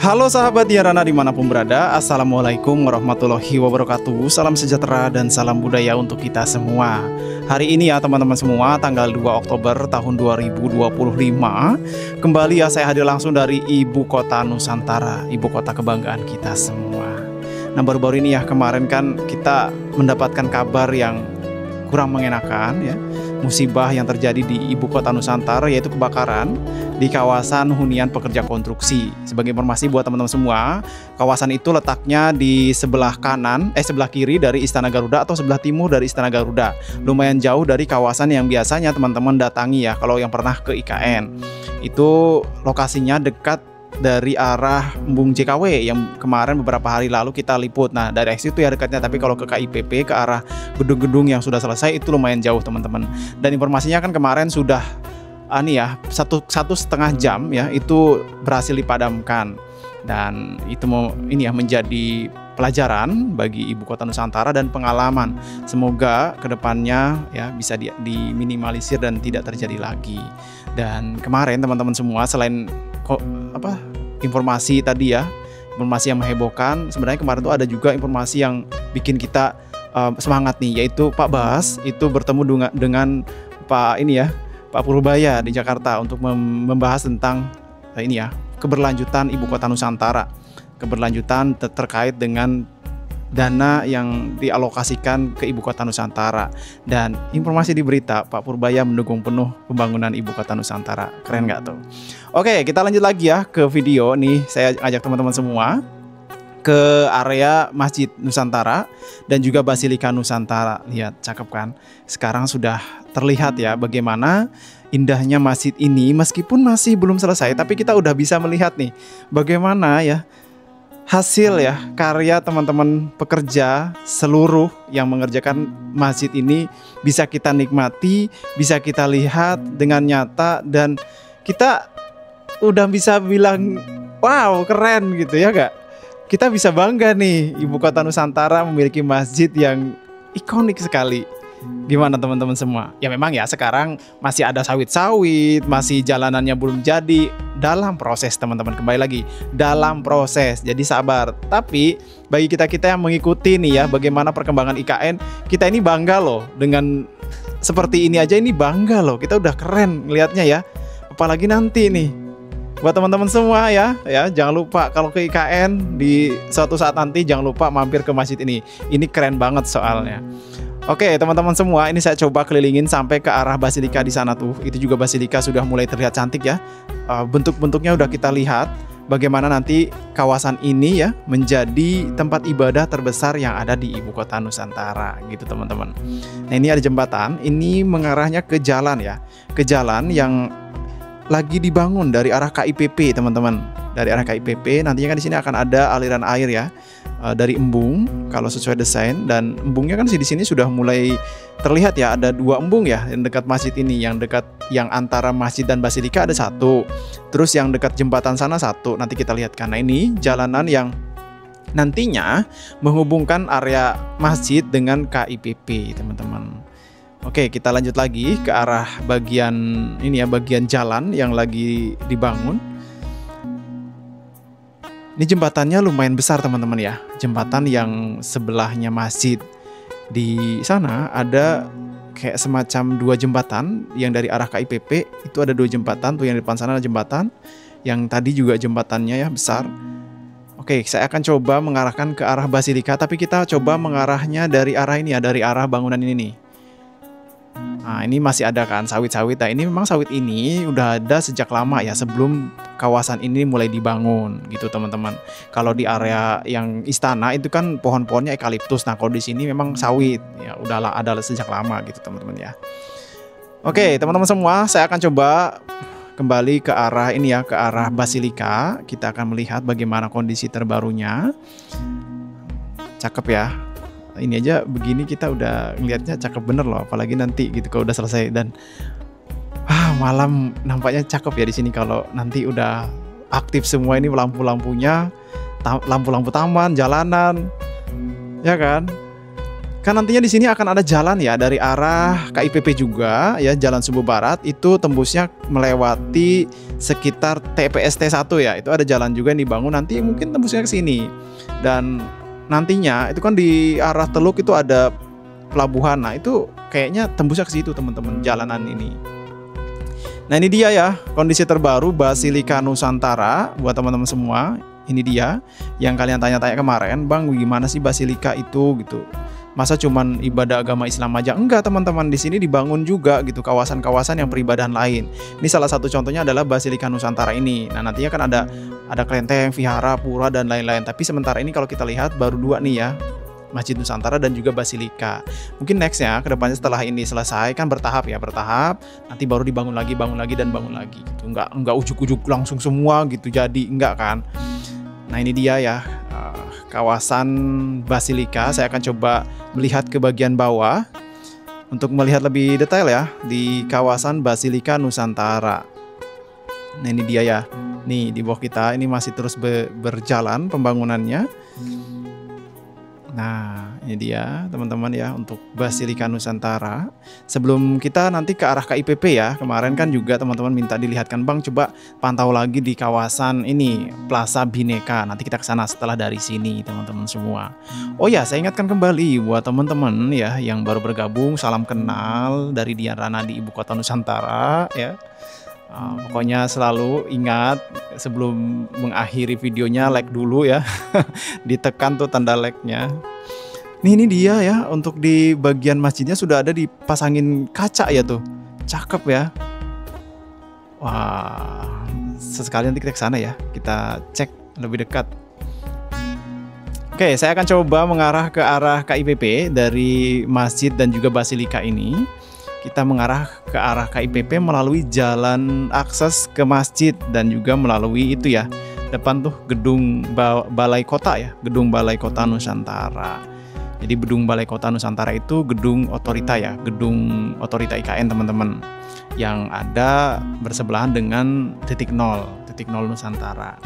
Halo sahabat Diarana dimanapun berada, Assalamualaikum warahmatullahi wabarakatuh. Salam sejahtera dan salam budaya untuk kita semua. Hari ini ya teman-teman semua, tanggal 2 Oktober tahun 2025, kembali ya saya hadir langsung dari ibu kota Nusantara, ibu kota kebanggaan kita semua. Nah baru-baru ini ya kemarin kan kita mendapatkan kabar yang kurang mengenakan ya, musibah yang terjadi di ibu kota Nusantara, yaitu kebakaran di kawasan hunian pekerja konstruksi. Sebagai informasi buat teman-teman semua, kawasan itu letaknya di sebelah sebelah kiri dari Istana Garuda atau sebelah timur dari Istana Garuda. Lumayan jauh dari kawasan yang biasanya teman-teman datangi ya kalau yang pernah ke IKN. Itu lokasinya dekat dari arah Embung JKW yang kemarin beberapa hari lalu kita liput. Nah dari situ ya dekatnya, tapi kalau ke KIPP ke arah gedung-gedung yang sudah selesai itu lumayan jauh teman-teman. Dan informasinya kan kemarin sudah satu setengah jam ya itu berhasil dipadamkan. Dan itu menjadi pelajaran bagi ibu kota Nusantara dan pengalaman. Semoga kedepannya ya bisa diminimalisir dan tidak terjadi lagi. Dan kemarin teman-teman semua, selain informasi tadi ya, informasi yang menghebohkan, sebenarnya kemarin tuh ada juga informasi yang bikin kita semangat nih, yaitu Pak Bas itu bertemu dengan Pak Purbaya di Jakarta untuk membahas tentang keberlanjutan ibu kota Nusantara, keberlanjutan terkait dengan dana yang dialokasikan ke ibu kota Nusantara. Dan informasi di berita, Pak Purbaya mendukung penuh pembangunan ibu kota Nusantara. Keren nggak tuh? Oke, kita lanjut lagi ya ke video nih. Saya ajak teman-teman semua ke area Masjid Nusantara dan juga Basilika Nusantara. Lihat, cakep kan? Sekarang sudah terlihat ya bagaimana indahnya masjid ini, meskipun masih belum selesai, tapi kita udah bisa melihat nih bagaimana ya hasil ya karya teman-teman pekerja seluruh yang mengerjakan masjid ini bisa kita nikmati, bisa kita lihat dengan nyata, dan kita udah bisa bilang wow keren gitu ya gak? Kita bisa bangga nih ibu kota Nusantara memiliki masjid yang ikonik sekali. Gimana teman-teman semua? Ya memang ya sekarang masih ada sawit-sawit, masih jalanannya belum jadi, dalam proses teman-teman, kembali lagi dalam proses, jadi sabar. Tapi bagi kita-kita yang mengikuti nih ya bagaimana perkembangan IKN, kita ini bangga loh dengan seperti ini aja, ini bangga loh, kita udah keren ngelihatnya ya. Apalagi nanti nih buat teman-teman semua ya jangan lupa kalau ke IKN di suatu saat nanti jangan lupa mampir ke masjid ini keren banget soalnya. Oke teman-teman semua, ini saya coba kelilingin sampai ke arah Basilika di sana tuh. Itu juga Basilika sudah mulai terlihat cantik ya. Bentuk-bentuknya udah kita lihat. Bagaimana nanti kawasan ini ya menjadi tempat ibadah terbesar yang ada di ibu kota Nusantara gitu teman-teman. Nah ini ada jembatan, ini mengarahnya ke jalan ya. Ke jalan yang lagi dibangun dari arah KIPP teman-teman. Dari arah KIPP nantinya kan di sini akan ada aliran air ya. Dari embung kalau sesuai desain, dan embungnya kan di sini sudah mulai terlihat ya, ada 2 embung ya yang dekat masjid ini, yang antara masjid dan Basilika ada 1, terus yang dekat jembatan sana 1, nanti kita lihat. Karena ini jalanan yang nantinya menghubungkan area masjid dengan KIPP teman-teman. Oke, kita lanjut lagi ke arah bagian jalan yang lagi dibangun. Ini jembatannya lumayan besar teman-teman ya. Jembatan yang sebelahnya masjid. Di sana ada kayak semacam 2 jembatan yang dari arah KIPP. Itu ada 2 jembatan tuh, yang di depan sana ada jembatan. Yang tadi juga jembatannya ya besar. Oke, saya akan coba mengarahkan ke arah Basilika, tapi kita coba mengarahnya dari arah ini ya, dari arah bangunan ini nih. Nah ini masih ada kan sawit-sawit. Nah ini memang sawit ini udah ada sejak lama ya, sebelum kawasan ini mulai dibangun gitu teman-teman. Kalau di area yang istana itu kan pohon-pohonnya eukaliptus. Nah kalau di sini memang sawit ya, udahlah ada sejak lama gitu teman-teman ya. Oke teman-teman semua, saya akan coba kembali ke arah ini ya, ke arah Basilika. Kita akan melihat bagaimana kondisi terbarunya. Cakep ya. Ini aja begini kita udah ngelihatnya cakep bener loh, apalagi nanti gitu kalau udah selesai. Dan malam nampaknya cakep ya di sini kalau nanti udah aktif semua ini lampu-lampunya, lampu-lampu taman, jalanan, ya kan? Kan nantinya di sini akan ada jalan ya dari arah KIPP juga ya, Jalan Sumbu Barat itu tembusnya melewati sekitar TPST 1 ya. Itu ada jalan juga yang dibangun nanti mungkin tembusnya ke sini. Dan nantinya itu kan di arah Teluk itu ada pelabuhan. Nah, itu kayaknya tembusnya ke situ teman-teman, jalanan ini. Nah, ini dia ya kondisi terbaru Basilika Nusantara buat teman-teman semua. Ini dia yang kalian tanya-tanya kemarin, Bang, gimana sih Basilika itu gitu. Masa cuman ibadah agama Islam aja? Enggak, teman-teman, di sini dibangun juga gitu kawasan-kawasan yang peribadahan lain. Ini salah satu contohnya adalah Basilika Nusantara ini. Nah, nantinya kan ada kelenteng, vihara, pura dan lain-lain. Tapi sementara ini kalau kita lihat baru 2 nih ya. Masjid Nusantara dan juga Basilika. Mungkin nextnya kedepannya setelah ini selesai kan bertahap ya, nanti baru dibangun lagi dan bangun lagi gitu. Enggak ujuk-ujuk langsung semua gitu jadi, enggak kan. Nah, ini dia ya kawasan Basilika. Saya akan coba melihat ke bagian bawah untuk melihat lebih detail ya di kawasan Basilika Nusantara. Nah, ini dia ya. Nih di bawah kita ini masih terus berjalan pembangunannya. Nah, ini dia teman-teman ya untuk Basilika Nusantara. Sebelum kita nanti ke arah KIPP ya, kemarin kan juga teman-teman minta dilihatkan, Bang, coba pantau lagi di kawasan ini Plaza Bhinneka. Nanti kita ke sana setelah dari sini teman-teman semua. Oh ya, saya ingatkan kembali buat teman-teman ya yang baru bergabung, salam kenal dari Dian Rana di Ibu Kota Nusantara ya. Pokoknya selalu ingat sebelum mengakhiri videonya like dulu ya. Ditekan tuh tanda like-nya. Ini dia ya, untuk di bagian masjidnya sudah ada dipasangin kaca ya tuh. Cakep ya. Wah, sesekali nanti kita ke sana ya. Kita cek lebih dekat. Oke, saya akan coba mengarah ke arah KIPP dari masjid dan juga Basilika ini. Kita mengarah ke arah KIPP melalui jalan akses ke masjid dan juga melalui itu ya, depan tuh gedung Balai Kota ya, gedung Balai Kota Nusantara. Jadi gedung Balai Kota Nusantara itu gedung otorita ya, gedung otorita IKN teman-teman, yang ada bersebelahan dengan titik nol Nusantara.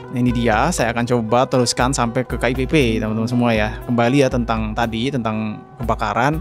Nah, ini dia, saya akan coba teruskan sampai ke KIPP teman-teman semua ya. Kembali ya tentang kebakaran.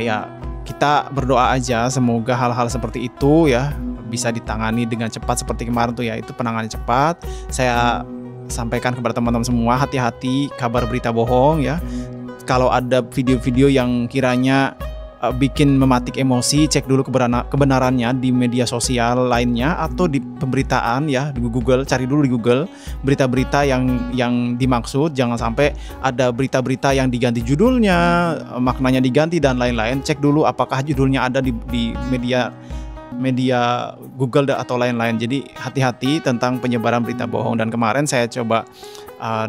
Ya kita berdoa aja semoga hal-hal seperti itu ya bisa ditangani dengan cepat seperti kemarin tuh ya, itu penanganan cepat. Saya sampaikan kepada teman-teman semua, hati-hati kabar berita bohong ya. Kalau ada video-video yang kiranya bikin mematik emosi, cek dulu kebenarannya di media sosial lainnya atau di pemberitaan ya, di Google, cari dulu di Google berita-berita yang dimaksud. Jangan sampai ada berita-berita yang diganti judulnya, maknanya diganti dan lain-lain. Cek dulu apakah judulnya ada di media Google atau lain-lain. Jadi hati-hati tentang penyebaran berita bohong. Dan kemarin saya coba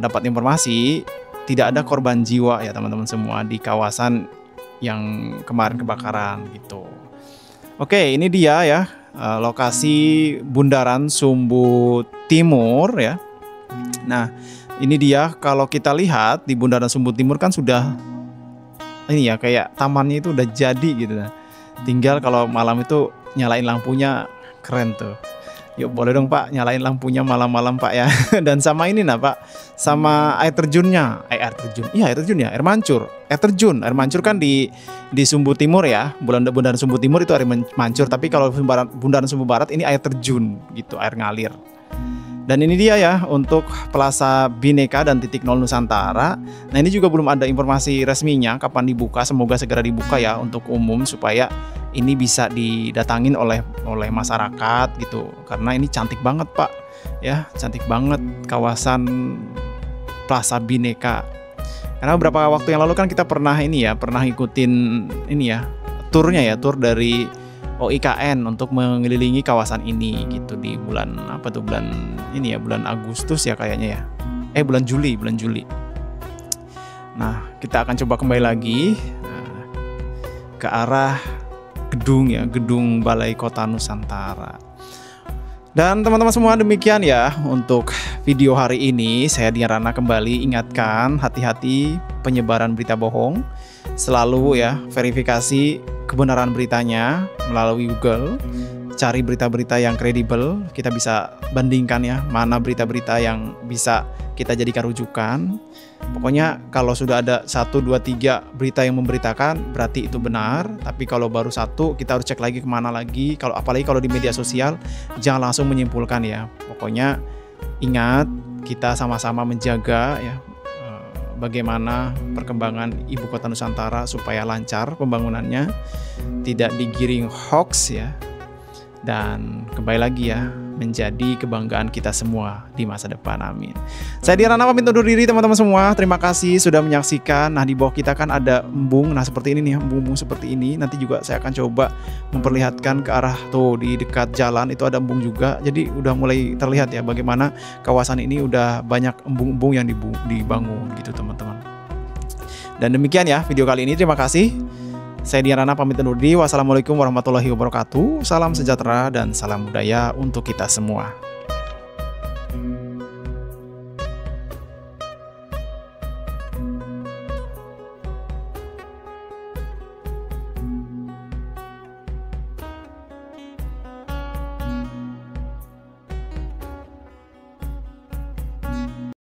dapat informasi tidak ada korban jiwa ya teman-teman semua di kawasan yang kemarin kebakaran gitu. Oke, ini dia ya lokasi Bundaran Sumbu Timur ya. Nah, ini dia kalau kita lihat di Bundaran Sumbu Timur kan sudah ini ya, kayak tamannya itu udah jadi gitu. Tinggal kalau malam itu nyalain lampunya, keren tuh. Yuk boleh dong Pak nyalain lampunya malam-malam Pak ya. Dan sama ini nah Pak, sama air terjunnya. Air terjun ya, air mancur. Air mancur kan di Sumbu Timur ya. Bundaran Sumbu Timur itu air mancur, tapi kalau Bundaran Sumbu Barat ini air terjun gitu, air ngalir. Dan ini dia ya untuk Plaza Bhinneka dan titik nol Nusantara. Nah, ini juga belum ada informasi resminya kapan dibuka. Semoga segera dibuka ya untuk umum supaya ini bisa didatangin oleh masyarakat gitu. Karena ini cantik banget Pak. Ya, cantik banget kawasan Plaza Bhinneka. Karena beberapa waktu yang lalu kan kita pernah ngikutin tur dari OIKN untuk mengelilingi kawasan ini gitu di bulan bulan Agustus ya kayaknya ya. Bulan Juli. Nah, kita akan coba kembali lagi ke arah gedung Balai Kota Nusantara. Dan teman-teman semua, demikian ya untuk video hari ini. Saya Dian Rana kembali ingatkan, hati-hati penyebaran berita bohong. Selalu ya verifikasi kebenaran beritanya melalui Google. Cari berita-berita yang kredibel. Kita bisa bandingkan ya mana berita-berita yang bisa kita jadikan rujukan. Pokoknya kalau sudah ada 1, 2, 3 berita yang memberitakan berarti itu benar. Tapi kalau baru satu kita harus cek lagi kemana lagi. Apalagi kalau di media sosial jangan langsung menyimpulkan ya. Pokoknya ingat kita sama-sama menjaga ya bagaimana perkembangan Ibu Kota Nusantara supaya lancar pembangunannya, tidak digiring hoax ya. Dan kembali lagi ya, menjadi kebanggaan kita semua di masa depan. Amin. Saya Diarana pamit undur diri teman-teman semua. Terima kasih sudah menyaksikan. Nah, di bawah kita kan ada embung. Nah, seperti ini nih, embung-embung seperti ini. Nanti juga saya akan coba memperlihatkan ke arah tuh di dekat jalan itu ada embung juga. Jadi udah mulai terlihat ya bagaimana kawasan ini udah banyak embung-embung yang dibangun gitu teman-teman. Dan demikian ya video kali ini. Terima kasih. Saya Diarana pamit undur diri. Wassalamualaikum warahmatullahi wabarakatuh. Salam sejahtera dan salam budaya untuk kita semua.